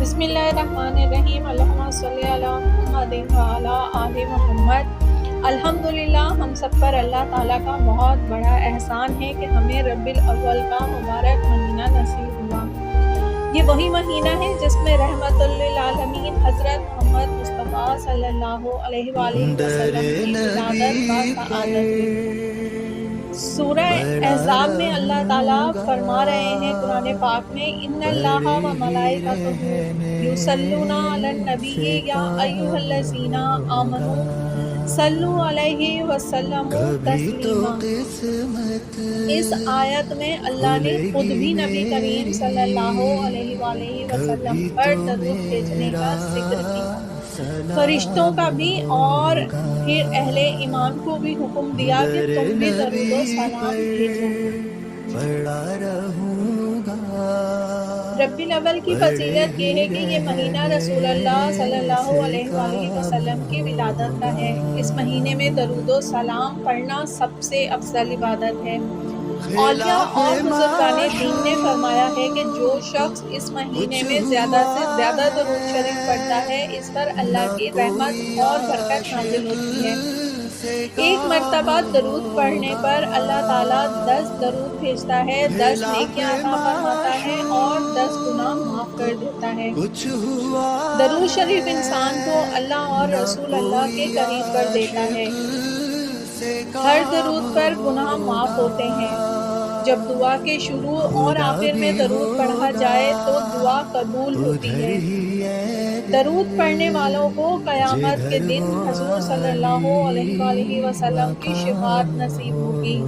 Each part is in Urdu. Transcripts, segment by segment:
بسم اللہ الرحمن الرحیم، اللہم صلی علی محمد وعلی آل محمد۔ الحمدللہ، ہم سب پر اللہ تعالیٰ کا بہت بڑا احسان ہے کہ ہمیں ربیع الاول کا مبارک مہینہ نصیب ہوا۔ یہ وہی مہینہ ہے جس میں رحمت للعالمین حضرت محمد مصطفیٰ صلی اللہ علیہ وآلہ وسلم کی ولادت و سعادت ہوئی۔ سورہ احزاب میں اللہ تعالیٰ فرما رہے ہیں قرآن پاک میں، ان اللہ و ملائکتہ یصلون علی النبی یا ایھا الذین آمنوا صلوا علیہ وسلموا تسلیما۔ اس آیت میں اللہ نے خود بھی نبی کریم صلی اللہ علیہ وآلہ وسلم پر درود بھیجنے کا ذکر کیا، فرشتوں کا بھی، اور پھر اہل ایمان کو بھی حکم دیا کہ تم بھی درود و سلام بھیجو۔ ربیع الاول کی فضیلت یہ ہے کہ یہ مہینہ رسول اللہ صلی اللہ علیہ وآلہ وسلم کی ولادت کا ہے۔ اس مہینے میں درود و سلام پڑھنا سب سے افضل عبادت ہے۔ اولیاء اور بزرگان دین نے فرمایا ہے کہ جو شخص اس مہینے میں زیادہ سے زیادہ درود شریف پڑھتا ہے، اس پر اللہ کی رحمت اور برکت نازل ہوتی ہے۔ ایک مرتبہ درود پڑھنے پر اللہ تعالیٰ 10 درود بھیجتا ہے، 10 نیکیاں عطا فرماتا ہے اور 10 گناہ معاف کر دیتا ہے۔ درود شریف انسان کو اللہ اور رسول اللہ کے قریب کر دیتا ہے۔ ہر درود پر گناہ معاف ہوتے ہیں۔ جب دعا کے شروع اور آخر میں درود پڑھا جائے تو دعا قبول ہوتی ہے۔ درود پڑھنے والوں کو قیامت کے دن حضور صلی اللہ علیہ وآلہ وسلم کی شفاعت نصیب ہوگی۔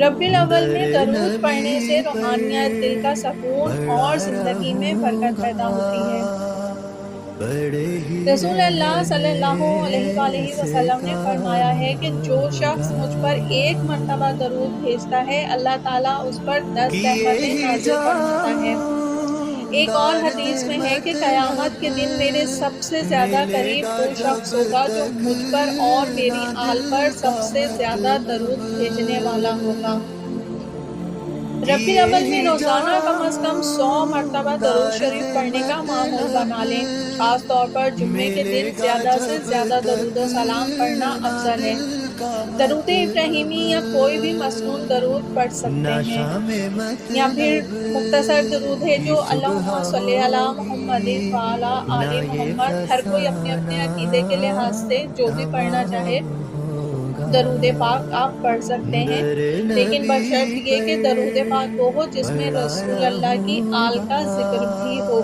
ربیع الاول میں درود پڑھنے سے روحانیت، دل کا سکون اور زندگی میں برکت پیدا ہوتی ہے۔ رسول اللہ صلی اللہ علیہ وآلہ وسلم نے فرمایا ہے کہ جو شخص مجھ پر ایک مرتبہ درود بھیجتا ہے، اللہ تعالیٰ اس پر 10 رحمتیں نازل فرماتا ہے۔ ایک اور حدیث میں ہے کہ قیامت کے دن میرے سب سے زیادہ قریب وہ شخص ہوگا جو مجھ پر اور میری آل پر سب سے زیادہ درود بھیجنے والا ہوگا۔ ربیع الاول میں روزانہ کم از کم 100 مرتبہ درود شریف پڑھنے کا معمول بنا لیں۔ خاص طور پر جمعے کے دن زیادہ سے زیادہ درود و سلام پڑھنا افضل ہے۔ درود ابراہیمی یا کوئی بھی مسنون درود پڑھ سکتے ہیں، یا پھر مختصر درود ہے جو اللہم صلی علی محمد وعلی آل محمد۔ ہر کوئی اپنے اپنے عقیدے کے لحاظ سے جو بھی پڑھنا چاہے درود پاک آپ پڑھ سکتے ہیں، لیکن بشرط یہ کہ درود پاک وہ ہو جس میں رسول اللہ کی آل کا ذکر بھی ہو،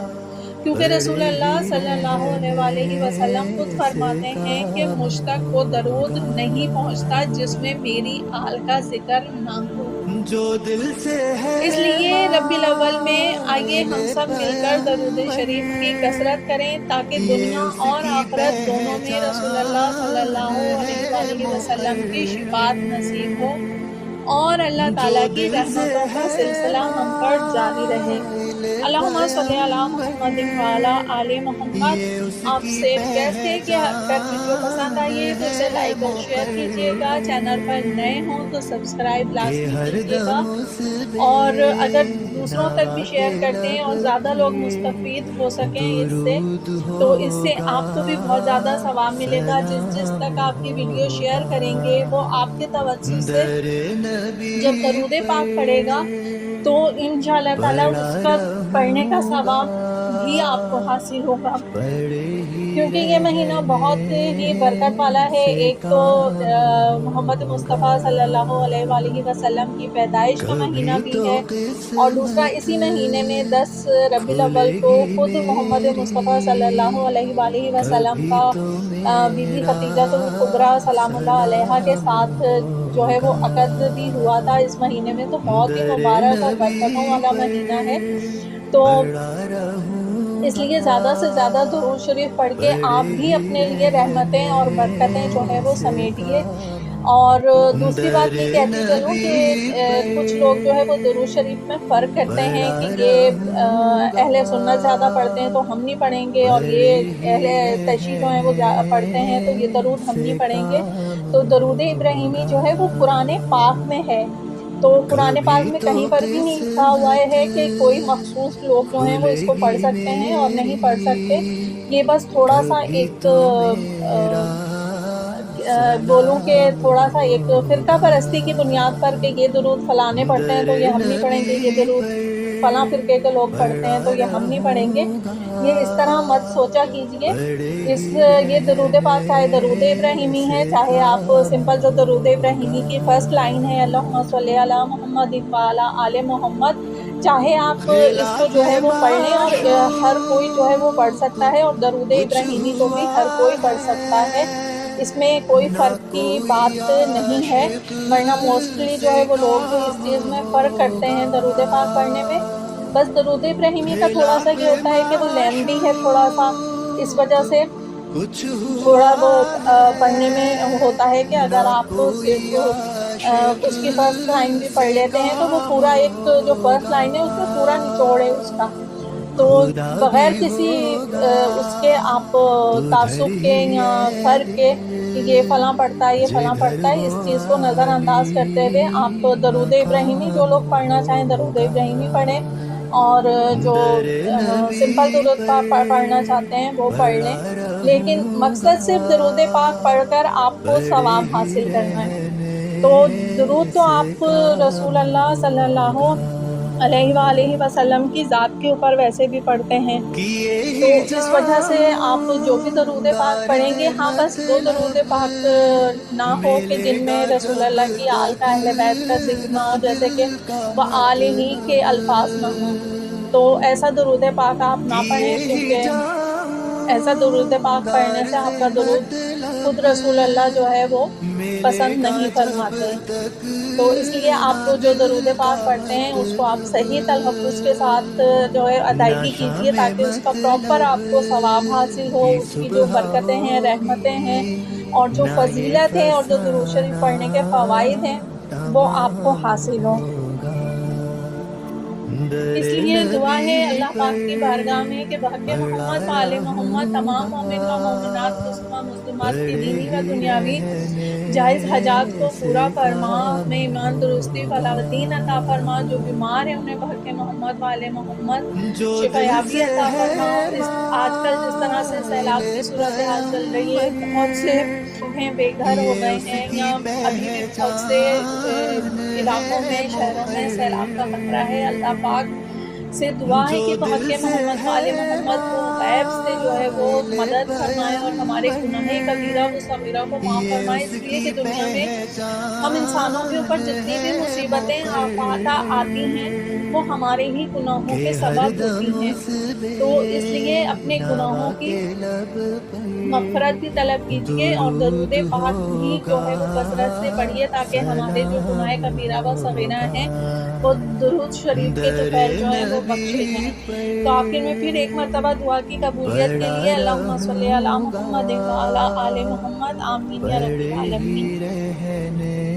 کیونکہ رسول اللہ صلی اللہ علیہ وآلہ وسلم خود فرماتے ہیں کہ مجھ تک وہ درود نہیں پہنچتا جس میں میری آل کا ذکر نہ ہو۔ اس لیے ربیع الاول میں آئیے ہم سب مل کر درود شریف کی کثرت کریں تاکہ دنیا اور آخرت دونوں میں رسول اللہ صلی اللہ علیہ وآلہ وسلم کی شفاعت نصیب ہو اور اللہ تعالیٰ کی رحمتوں کا سلسلہ ہم پر جاری رہے۔ اللہم صلی علی محمد وعلی آل محمد۔ آپ سے ریکویسٹ ہے کہ اگر ویڈیو پسند آئی ہے تو اسے لائک اور شیئر کیجیے گا، چینل پر نئے ہوں تو سبسکرائب لازمی کیجیے گا، اور اگر دوسروں تک بھی شیئر کرتے ہیں اور زیادہ لوگ مستفید ہو سکیں اس سے، تو اس سے آپ کو بھی بہت زیادہ ثواب ملے گا۔ جس تک آپ کی ویڈیو شیئر کریں گے وہ آپ کے توسط سے جب درود پاک پڑھے گا تو انشاءاللہ تعالیٰ اس کا پڑھنے کا ثواب بھی آپ کو حاصل ہوگا، کیونکہ یہ مہینہ بہت ہی برکت والا ہے۔ ایک تو محمد مصطفیٰ صلی اللہ علیہ وآلہ وسلم کی پیدائش کا مہینہ بھی ہے، اور دوسرا اسی مہینے میں 10 ربیع الاول کو خود محمد مصطفیٰ صلی اللہ علیہ وآلہ وسلم کا بی بی خدیجہ الکبریٰ سلام اللہ علیہا کے ساتھ جو ہے وہ عقد بھی ہوا تھا اس مہینے میں، تو بہت ہی مبارک اور برکتوں والا مہینہ ہے۔ تو اس لیے زیادہ سے زیادہ درود شریف پڑھ کے آپ بھی اپنے لیے رحمتیں اور برکتیں جو ہے وہ سمیٹیے۔ اور دوسری بات یہ کہتی چلوں کہ کچھ لوگ جو ہے وہ درود شریف میں فرق کرتے ہیں کہ یہ اہل سنت زیادہ پڑھتے ہیں تو ہم نہیں پڑھیں گے، اور یہ اہل تشیع جو ہیں وہ پڑھتے ہیں تو یہ درود ہم نہیں پڑھیں گے۔ تو درود ابراہیمی جو ہے وہ قرآن پاک میں ہے، تو قرآن پاک میں کہیں پر بھی نہیں لکھا ہوا ہے کہ کوئی مخصوص لوگ جو ہیں وہ اس کو پڑھ سکتے ہیں اور نہیں پڑھ سکتے. یہ بس تھوڑا سا ایک بولوں کہ تھوڑا سا ایک فرقہ پرستی کی بنیاد پر کہ یہ درود فلانے پڑھتے ہیں تو یہ ہم نہیں پڑھیں گے، یہ درود فلاں فرقے کے لوگ پڑھتے ہیں تو یہ ہم نہیں پڑھیں گے. یہ اس طرح مت سوچا کیجئے. یہ درود پاک چاہے درود ابراہیمی ہے، چاہے آپ سمپل جو درود ابراہیمی کی فرسٹ لائن ہے اللہم صلی علی محمد وعلی آل محمد، چاہے آپ اس کو جو ہے وہ پڑھ لیں اور ہر کوئی جو ہے وہ پڑھ سکتا ہے، اور درود ابراہیمی کو بھی ہر کوئی پڑھ سکتا ہے. اس میں کوئی فرق کی بات نہیں ہے، ورنہ موسٹلی جو ہے وہ لوگ اس چیز میں فرق کرتے ہیں درود پاک پڑھنے میں. بس درود ابراہیمی کا تھوڑا سا یہ ہوتا ہے کہ وہ لیندی ہے تھوڑا سا، اس وجہ سے تھوڑا وہ پڑھنے میں ہوتا ہے کہ اگر آپ صرف اس کی فرسٹ لائن بھی پڑھ لیتے ہیں تو وہ پورا ایک جو فرسٹ لائن ہے اس میں پورا نچوڑ ہے اس کا، تو بغیر کسی اس کے آپ تعصب کے یا فرق کے کہ یہ فلاں پڑھتا ہے یہ فلاں پڑھتا ہے، اس چیز کو نظر انداز کرتے ہوئے آپ درود ابراہیمی جو لوگ پڑھنا چاہیں درود ابراہیمی پڑھیں، اور جو سمپل درود پاک پڑھنا چاہتے ہیں وہ پڑھ لیں. لیکن مقصد صرف درود پاک پڑھ کر آپ کو ثواب حاصل کرنا ہے. تو درود تو آپ رسول اللہ صلی اللہ علیہ وآلہ وسلم کی ذات کے اوپر ویسے بھی پڑھتے ہیں، تو اس وجہ سے آپ جو بھی درود پاک پڑھیں گے، ہاں بس وہ درود پاک نہ ہو کہ جن میں رسول اللہ کی آل کا اہل بیت کا ذکر نہ ہو، جیسے کہ وآلہ کے الفاظ نہ ہوں، تو ایسا درود پاک آپ نہ پڑھیں، کیونکہ ایسا درود پاک پڑھنے سے آپ کا درود خود رسول اللہ جو ہے وہ پسند نہیں فرماتے. تو اس لیے آپ جو درود پاک پڑھتے ہیں اس کو آپ صحیح تلفظ کے ساتھ جو ہے ادائیگی کیجیے، تاکہ اس کا پراپر آپ کو ثواب حاصل ہو، اس کی جو برکتیں ہیں، رحمتیں ہیں، اور جو فضیلت ہے اور جو درود شریف پڑھنے کے فوائد ہیں وہ آپ کو حاصل ہوں. اس لیے دعا ہے اللہ پاک کی بارگاہ میں کہ بحق محمد و آل محمد تمام مومن و مومنات مسلمان مسلمات کی دینی و دنیاوی جائز حاجات کو پورا فرما، ہمیں ایمان درستی فلاوتین عطا فرما، جو بیمار ہیں انہیں بحق محمد و آل محمد شفایابی عطا فرما. آج کل جس طرح سے سیلاب کی صورتحال چل رہی ہے، بہت سے ہیں بے گھر ہو گئے ہیں، یا ابھی بھی بہت سے علاقوں میں شہروں میں سیلاب کا خطرہ ہے. اللہ پاک سے دعا ہے کہ بحق محمد و آل محمد کو غیب سے جو ہے وہ مدد فرمائے اور ہمارے گناہ کبیرہ و صغیرہ کو معاف فرمائے. اس لیے کہ دنیا میں ہم انسانوں کے اوپر جتنی بھی مصیبتیں آفات آتی ہیں وہ ہمارے ہی گناہوں کے سبب ہوتی ہیں، تو اس لیے اپنے گناہوں کی مغفرت بھی طلب کیجیے اور درود پاک بھی جو ہے وہ کثرت سے پڑھیے، تاکہ ہمارے جو گناہ کبیرہ و صغیرہ ہیں وہ درود شریف کے طفیل جو ہے وہ بخشے جائیں. تو آخر میں پھر ایک مرتبہ دعا کی قبولیت کے لیے اللہم صلی علی محمد وعلی آل محمد، آمین یا رب العالمین.